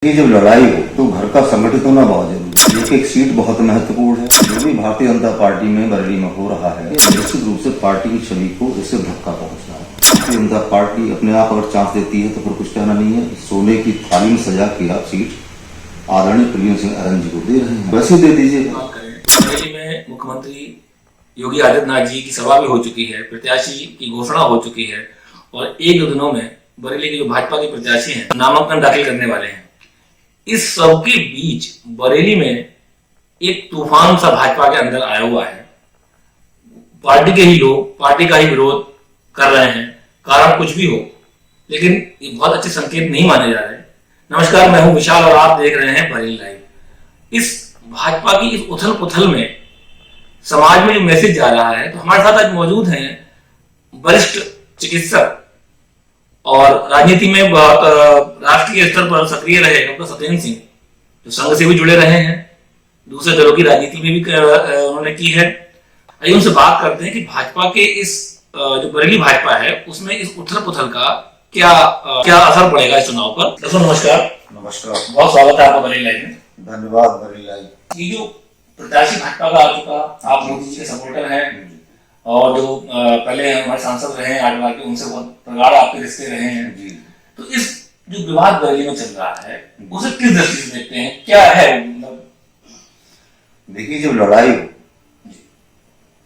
ये जब लड़ाई हो तो घर का संगठित होना बहुत जरूरी है। एक एक सीट बहुत महत्वपूर्ण है। जो भी भारतीय जनता पार्टी में बरेली में हो रहा है, निश्चित रूप से पार्टी की छवि को इससे धक्का पहुंच रहा है। भारतीय जनता पार्टी अपने आप अगर चांस देती है तो फिर कुछ कहना नहीं है। सोने की थाली में सजा के आप सीट आदरणीय प्रवीण सिंह अरन जी को दे रहे हैं, वैसे दे दीजिएगा। बरेली में मुख्यमंत्री योगी आदित्यनाथ जी की सभा भी हो चुकी है, प्रत्याशी की घोषणा हो चुकी है और एक दो दिनों में बरेली के जो भाजपा के प्रत्याशी हैं नामांकन दाखिल करने वाले हैं। इस सब के बीच बरेली में एक तूफान सा भाजपा के अंदर आया हुआ है। पार्टी के ही लोग पार्टी का ही विरोध कर रहे हैं, कारण कुछ भी हो, लेकिन ये बहुत अच्छे संकेत नहीं माने जा रहे। नमस्कार, मैं हूं विशाल और आप देख रहे हैं बरेली लाइव। इस भाजपा की इस उथल पुथल में समाज में जो मैसेज जा रहा है, तो हमारे साथ आज मौजूद हैं वरिष्ठ चिकित्सक और राजनीति में राष्ट्रीय स्तर पर सक्रिय रहे डॉक्टर सत्येंद्र सिंह, जो संघ से भी जुड़े रहे हैं, दूसरे दलों की राजनीति में भी उन्होंने की है। आइए उनसे बात करते हैं कि भाजपा के इस जो बरेली भाजपा है उसमें इस उथल पुथल का क्या असर पड़ेगा इस चुनाव पर। दोस्तों नमस्कार। नमस्कार, बहुत स्वागत है आपका बरेली लाइव में। धन्यवाद। बरेली लाइव ये जो प्रत्याशी भाजपा का आ चुका, आप मोदी जी के सपोर्टर हैं और जो पहले हमारे सांसद रहे हैं 8 बार के, उनसे बहुत प्रगाढ़ आपके रिश्ते रहे हैं जी। तो इस जो विवाद बरेली में चल रहा है उसे किस दृष्टि से देखते हैं, क्या है मतलब? देखिए, जब लड़ाई हो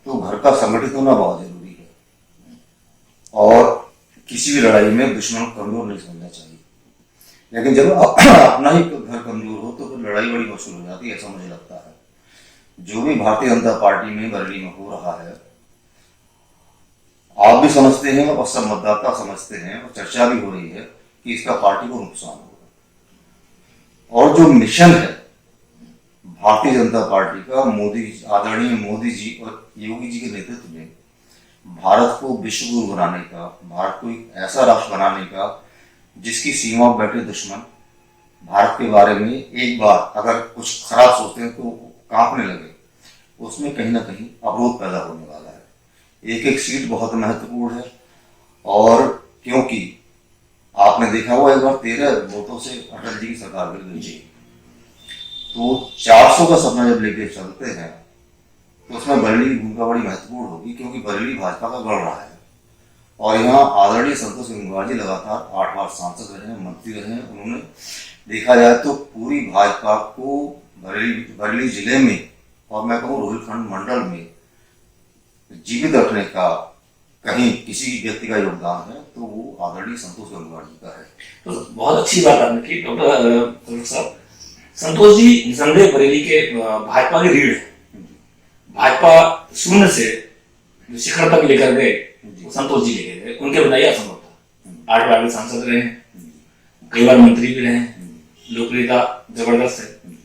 तो घर का संगठित होना बहुत जरूरी है और किसी भी लड़ाई में दुश्मन को कमजोर नहीं समझना चाहिए। लेकिन जब अपना ही घर कमजोर हो तो फिर लड़ाई बड़ी मुश्किल हो जाती है, ऐसा मुझे लगता है। जो भी भारतीय जनता पार्टी में बरेली में हो रहा है, आप भी समझते हैं और सब मतदाता समझते हैं और चर्चा भी हो रही है कि इसका पार्टी को नुकसान होगा। और जो मिशन है भारतीय जनता पार्टी का, आदरणीय मोदी जी और योगी जी के नेतृत्व में भारत को विश्व गुरु बनाने का, भारत को एक ऐसा राष्ट्र बनाने का जिसकी सीमा पर बैठे दुश्मन भारत के बारे में एक बार अगर कुछ खराब सोचते हैं तो कांपने लगे, उसमें कहीं ना कहीं अवरोध पैदा होने वाला है। एक एक सीट बहुत महत्वपूर्ण है और क्योंकि आपने देखा हुआ एक बार 13 वोटों से अटल जी की सरकार गिर गई, तो 400 का सपना जब लेके चलते हैं तो उसमें बरेली की भूमिका बड़ी महत्वपूर्ण होगी, क्योंकि बरेली भाजपा का गढ़ रहा है और यहाँ आदरणीय संतोष गंगवार जी लगातार 8 बार सांसद रहे हैं, मंत्री रहे हैं। उन्होंने देखा जाए तो पूरी भाजपा को बरेली जिले में और मैं कहूँ रोहिलखंड मंडल में जीवित रखने का कहीं किसी व्यक्ति का योगदान है तो वो आदरणीय संतोष गंगवार जी का है। तो बहुत अच्छी बात आपने की डॉक्टर साहब। संतोष जी निसंदेह बरेली के भाजपा की रीढ़ है। भाजपा शून्य से जो शिखर तक लेकर गए वो संतोष जी लेकर गए, उनके बिना असंभव था। 8 बार सांसद रहे हैं, कई बार मंत्री भी रहे हैं, लोकप्रियता जबरदस्त है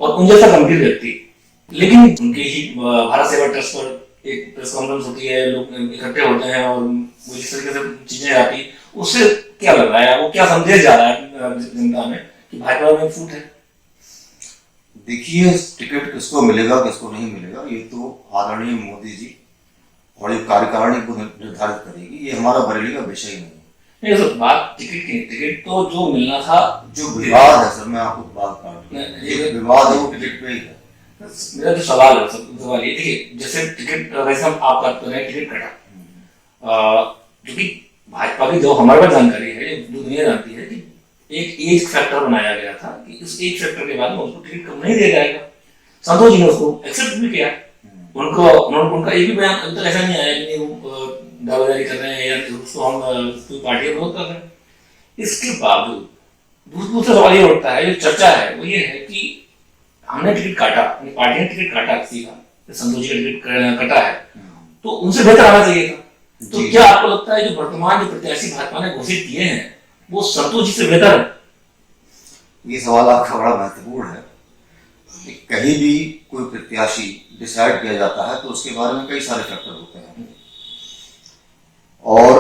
और उन जैसा गंभीर व्यक्ति। लेकिन उनके ही भारत सेवा ट्रस्ट पर एक प्रेस कॉन्फ्रेंस होती है, लोग इकट्ठे होते हैं और वो जिस तरीके से चीजें आती, उससे क्या लग रहा है, वो क्या संदेश जा रहा है जनता में कि भाजपा में फूट है? देखिए, टिकट किसको मिलेगा किसको नहीं मिलेगा ये तो आदरणीय मोदी जी और एक कार्यकारिणी को निर्धारित करेगी। ये हमारा बरेली का विषय नहीं है। नहीं सर, बात टिकट की, टिकट तो जो मिलना था, जो विवाद है सर, मैं आपको बात कर विवाद है वो टिकट पे ही है। मेरा जो सवाल है सवाल ये देखिए, जैसे टिकट वैसे हम आप करते हैं टिकट कटा, जो कि भाजपा की जो हमारे पास जानकारी है, जो दुनिया जानती है कि एक एज फैक्टर बनाया गया था कि इस एज फैक्टर के बाद में उसको टिकट कम नहीं दिया जाएगा। संतोष जी ने उसको एक्सेप्ट भी किया। उनका एक भी बयान अभी तक ऐसा नहीं आया कि वो दावेदारी कर रहे हैं या उसको हम पार्टी का विरोध कर रहे हैं। इसके बावजूद दूसरा सवाल ये उठता है, जो चर्चा है वो ये है कि हमने टिकट काटा, पार्टी ने टिकट काटा किसी का, संतोष जी का टिकट कटा है तो उनसे बेहतर आना चाहिए था। तो क्या आपको लगता है जो वर्तमान जो प्रत्याशी भाजपा ने घोषित किए हैं वो संतोष जी से बेहतर है? ये सवाल आपका बड़ा महत्वपूर्ण है। कहीं भी कोई प्रत्याशी डिसाइड किया जाता है तो उसके बारे में कई सारे फैक्टर होते हैं और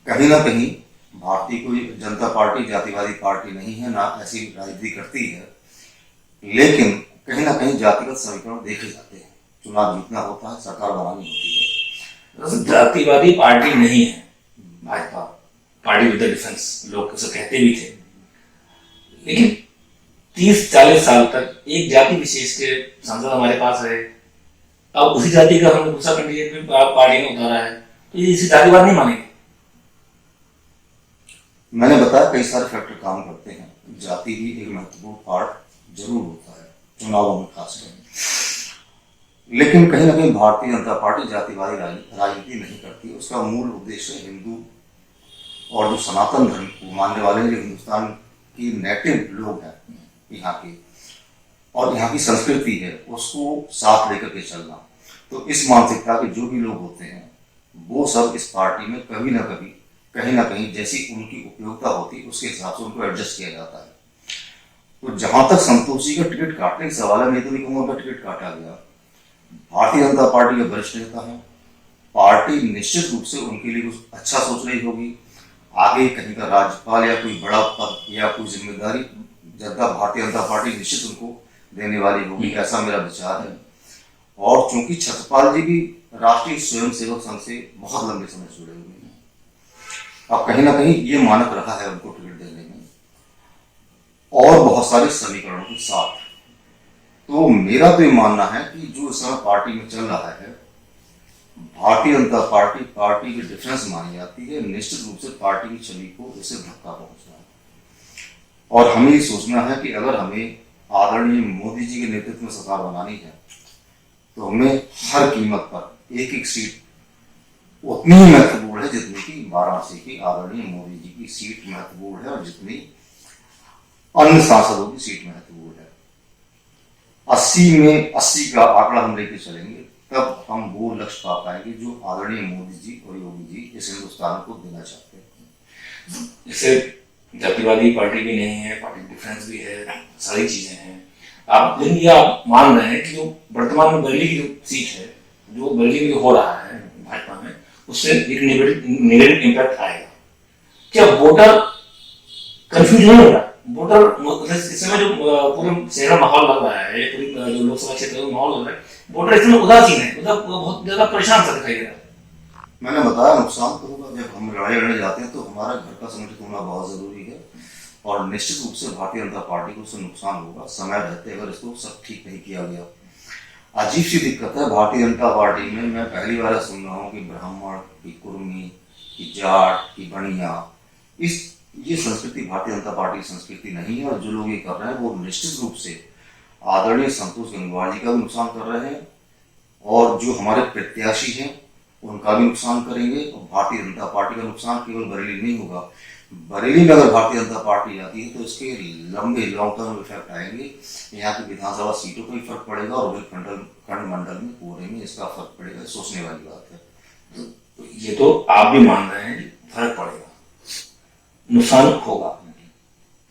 कहीं ना कहीं भारतीय कोई जनता पार्टी जातिवादी पार्टी नहीं है, ना ऐसी राजनीति करती है, लेकिन कहीं ना कहीं जातिगत समीकरण देखे जाते हैं। चुनाव जीतना होता है, सरकार बनानी होती है। जातिवादी पार्टी नहीं है Bhajpa, party with the difference लोग उसे कहते भी थे, लेकिन 30-40 साल तक एक जाति विशेष के सांसद हमारे पास रहे, अब उसी जाति का हमने दूसरा कैंडिडेट भी पार्टी ने उतारा है, तो ये इसी जातिवाद नहीं मानेंगे। मैंने बताया कई सारे फैक्टर काम करते हैं, जाति भी एक महत्वपूर्ण पार्ट जरूर होता है चुनावों में खासकर, लेकिन कहीं ना कहीं भारतीय जनता पार्टी जातिवादी राजनीति नहीं करती। उसका मूल उद्देश्य हिंदू और जो सनातन धर्म को मानने वाले जो हिंदुस्तान की नेटिव लोग हैं यहाँ के, और यहाँ की संस्कृति है, उसको साथ लेकर के चलना। तो इस मानसिकता के जो भी लोग होते हैं वो सब इस पार्टी में कभी ना कभी कहीं ना कहीं जैसी उनकी उपयोगिता होती है उसके हिसाब से उनको एडजस्ट किया जाता है। तो जहां तक संतोष जी का टिकट काटने का सवाल है, मैं तो नहीं कहूँगा उनका टिकट काटा गया। भारतीय जनता पार्टी के वरिष्ठ नेता है, पार्टी निश्चित रूप से उनके लिए कुछ अच्छा सोच रही होगी। आगे कहीं का राज्यपाल या कोई बड़ा पद या कोई जिम्मेदारी जनता भारतीय जनता पार्टी निश्चित उनको देने वाली होगी, ऐसा मेरा विचार है। और चूंकि छत्रपाल जी भी राष्ट्रीय स्वयंसेवक संघ से बहुत लंबे समय से जुड़े हुए हैं, अब कहीं ना कहीं ये मानक रहा है उनको टिकट देने में, और बहुत सारे समीकरणों के साथ। तो मेरा तो ये मानना है कि जो इस समय पार्टी में चल रहा है, भारतीय जनता पार्टी की डिफरेंस मानी जाती है, निश्चित रूप से पार्टी की छवि को इससे धक्का पहुंचना है। और हमें ये सोचना है कि अगर हमें आदरणीय मोदी जी के नेतृत्व में सरकार बनानी है तो हमें हर कीमत पर एक एक सीट उतनी ही महत्वपूर्ण है जितनी की वाराणसी की आदरणीय मोदी जी की सीट महत्वपूर्ण है और जितनी अन्य सांसदों की सीट महत्वपूर्ण है। 80 में 80 का आंकड़ा हम लेके चलेंगे, तब हम वो लक्ष्य पा पाएंगे जो आदरणीय मोदी जी और योगी जी इस हिंदुस्तान को देना चाहते हैं। जैसे जातिवादी पार्टी भी नहीं है, पार्टी डिफरेंस भी है, सारी चीजें हैं आप, लेकिन ये आप मान रहे हैं कि जो वर्तमान में बरेली की जो सीट है, जो बरेली में हो रहा है भाजपा में, उससे एक नेगेटिव इम्पैक्ट आएगा। क्या वोटर कंफ्यूज नहीं हो रहा? वोटर इस समय जो पूरे शहर में माहौल लग रहा है, पूरी जो लोकसभा क्षेत्र में माहौल लग रहा है, वोटर इसमें उदासीन है, मतलब बहुत ज्यादा परेशान सा दिखाई दे रहा है। मैंने बताया नुकसान तो होगा। जब हम लड़ाई लड़ने जाते हैं तो हमारा घर का संगठित होना बहुत जरूरी है, और निश्चित रूप से भारतीय जनता पार्टी को उससे नुकसान होगा समय रहते अगर इसको सब ठीक नहीं किया गया। अजीब सी दिक्कत है भारतीय जनता पार्टी में, मैं पहली बार सुन रहा हूँ कि ब्राह्मण की कुर्मी की जाट की बनिया, ये संस्कृति भारतीय जनता पार्टी की संस्कृति नहीं है। और जो लोग ये कर रहे हैं वो निश्चित रूप से आदरणीय संतोष गंगवार जी का भी नुकसान कर रहे हैं, और जो हमारे प्रत्याशी हैं उनका भी नुकसान करेंगे। और भारतीय जनता पार्टी का नुकसान केवल बरेली नहीं होगा, बरेली में अगर भारतीय जनता पार्टी आती है तो इसके लंबे लॉन्ग टर्म इफेक्ट आएंगे। यहाँ की विधानसभा सीटों पर भी फर्क पड़ेगा और खंड मंडल में पूरे में इसका फर्क पड़ेगा। सोचने वाली बात है। तो ये तो आप भी मान रहे हैं फर्क पड़ेगा, नुकसान होगा।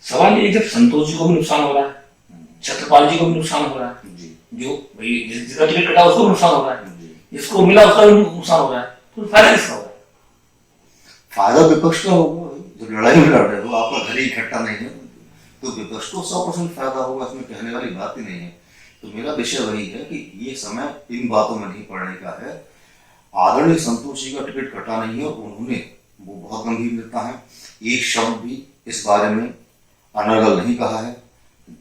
सवाल ये, जब संतोष जी को भी नुकसान हो रहा है, छत्रपाल जी को भी नुकसान हो रहा है, जो भाई जिसका टिकट कटा उसको नुकसान हो रहा है, जिसको मिला उसका भी नुकसान हो रहा है, तो फायदा किसका होगा? फायदा विपक्ष का होगा। जब लड़ाई में लड़ रहे हो, आपका घर ही इकट्ठा नहीं है, तो विपक्ष को 100% फायदा होगा, इसमें कहने वाली बात ही नहीं है। तो मेरा विषय वही है कि ये समय इन बातों में नहीं पड़ने का है। आदरणीय संतोष जी का टिकट कटा नहीं है, और उन्होंने वो बहुत गंभीर नेता है, एक शब्द भी इस बारे में अनर्गल नहीं कहा है।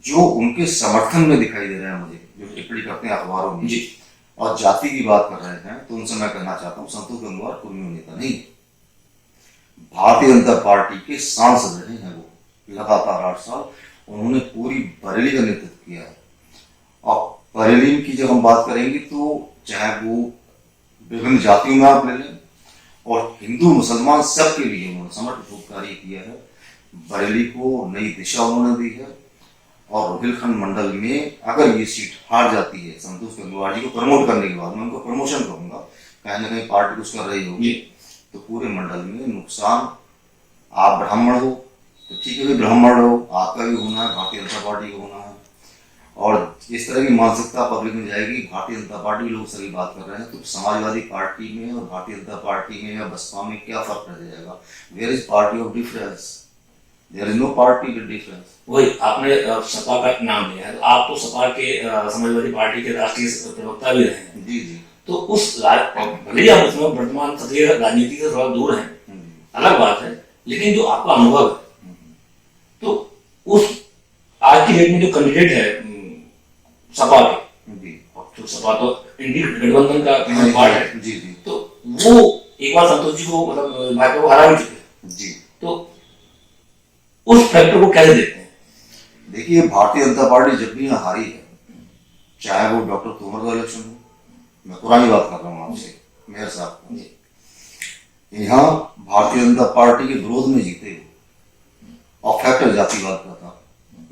जो उनके समर्थन में दिखाई दे रहे हैं मुझे, जो टिप्पणी करते हैं अखबारों में और जाति की बात कर रहे हैं, तो उनसे मैं कहना चाहता हूँ संतोष गंगवार कुर्मी नेता नहीं, भारतीय जनता पार्टी के सांसद रहे हैं वो लगातार 8 साल। उन्होंने पूरी बरेली का नेतृत्व किया है। और बरेली की जब हम बात करेंगे तो चाहे वो विभिन्न जातियों में आप ले लें और हिंदू मुसलमान सबके लिए उन्होंने समर्पित कार्य किया है। बरेली को नई दिशा उन्होंने दी है, और रोहिलखंड मंडल में अगर ये सीट हार जाती है संतोष गंगवार जी को प्रमोट करने के बाद, मैं उनको प्रमोशन कहूंगा, कहीं ना कहीं पार्टी कुछ कर रही होगी, तो पूरे मंडल में नुकसान। आप ब्राह्मण हो तो ठीक है, ब्राह्मण हो आपका भी होना है, भारतीय जनता पार्टी का होना है। और इस तरह की मानसिकता पब्लिक में जाएगी, भारतीय जनता पार्टी लोग सभी बात कर रहे हैं, तो समाजवादी पार्टी में और भारतीय जनता पार्टी में या बसपा में क्या फर्क रह जाएगा? Where is party of difference? There is no party with difference. वही आपने सपा का नाम लिया है, आप तो सपा के समाजवादी पार्टी के राष्ट्रीय प्रवक्ता भी रहे हैं। जी। तो उस भले ही हम उसमें वर्तमान सक्रिय राजनीति से थोड़ा दूर हैं, अलग बात है, लेकिन जो आपका अनुभव है, तो उस आज की डेट में जो कैंडिडेट है सपा के, जी तो सपा तो इंडिया गठबंधन का पार्ट है, जी जी तो वो एक बार संतोष जी को मतलब भाजपा को हरा भी चुके हैं, जी। तो उस फैक्टर को कैसे देखते हैं? देखिए, भारतीय जनता पार्टी जब भी यहाँ हारी है, चाहे वो डॉक्टर तोमर का इलेक्शन हो, मैं पुरानी बात कर रहा हूँ आपसे, मेयर साहब को, यहाँ भारतीय जनता पार्टी के विरोध में जीते हो और फैक्टर जातिवाद का था।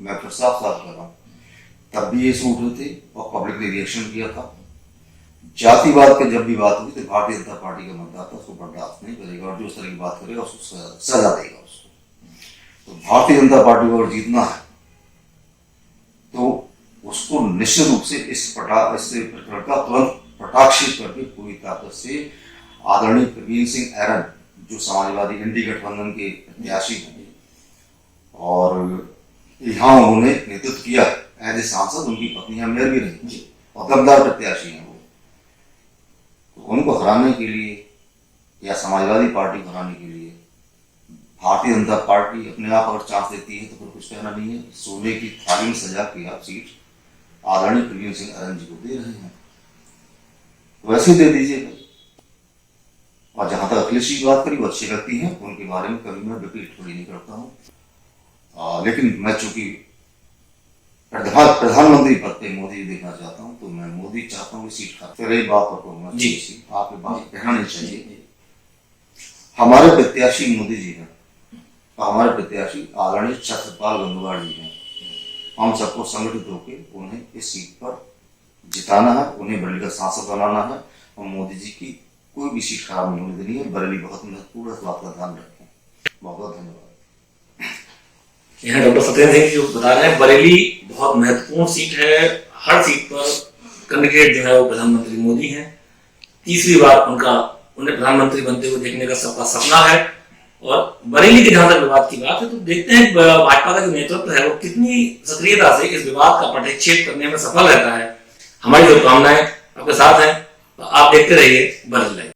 मैं फिर साफ साफ कर रहा हूँ, तब भी ये सूट होते और पब्लिक ने रिएक्शन किया था। जातिवाद की जब भी बात होगी तो भारतीय जनता पार्टी का मतदाता उसको बर्दाश्त नहीं करेगा और जो उस तरह की बात करेगा उसको सजा देगा उसको। तो भारतीय जनता पार्टी को अगर जीतना है तो उसको निश्चित रूप से इस प्रकरण का तुरंत कटाक्षित करके पूरी ताकत से आदरणीय प्रवीण सिंह ऐरन, जो समाजवादी इंडी गठबंधन के प्रत्याशी हैं और यहाँ उन्होंने नेतृत्व किया एज ए सांसद, उनकी पत्नी मेयर भी रही और गद्दार प्रत्याशी हैं वो, तो उनको हराने के लिए या समाजवादी पार्टी को हराने के लिए भारतीय जनता पार्टी अपने आप अगर चांस देती है तो फिर कुछ कहना नहीं है। सोने की थाली में सजा के आप सीट आदरणीय प्रवीण सिंह ऐरन जी को दे रहे हैं, वैसे दे दीजिए। और जहां तक अखिलेश जी की बात करी, वो अच्छे व्यक्ति हैं, उनके बारे में कभी मैं रिपीट थोड़ी नहीं करता हूँ, लेकिन मैं चूंकि प्रधानमंत्री पद पे मोदी जी देखना चाहता हूँ तो मैं मोदी चाहता हूँ कि सीट खा। फिर एक बात और कहूंगा जी, आपकी बात कहना नहीं चाहिए। हमारे प्रत्याशी मोदी जी हैं, हमारे प्रत्याशी आदरणीय छत्रपाल गंगवार जी हैं। हम सबको संगठित होकर उन्हें इस सीट पर जिताना है, उन्हें बरेली का सांसद बनाना है और मोदी जी की कोई भी सीट खराब नहीं होने देनी है। बरेली बहुत महत्वपूर्ण है, इस बात का ध्यान रखें। बहुत बहुत धन्यवाद। यहाँ डॉक्टर सत्येंद्र सिंह जो बता रहे हैं, बरेली बहुत महत्वपूर्ण सीट है, हर सीट पर कैंडिडेट जो है वो प्रधानमंत्री मोदी हैं। तीसरी बार उन्हें प्रधानमंत्री बनते हुए देखने का सबका सपना है। और बरेली के जहां तक विवाद की बात है तो देखते हैं भाजपा का जो नेतृत्व है वो कितनी सक्रियता से इस विवाद का पटक्षेप करने में सफल रहता है। हमारी शुभकामनाएं आपके साथ हैं, आप देखते रहिए बरेली लाइव।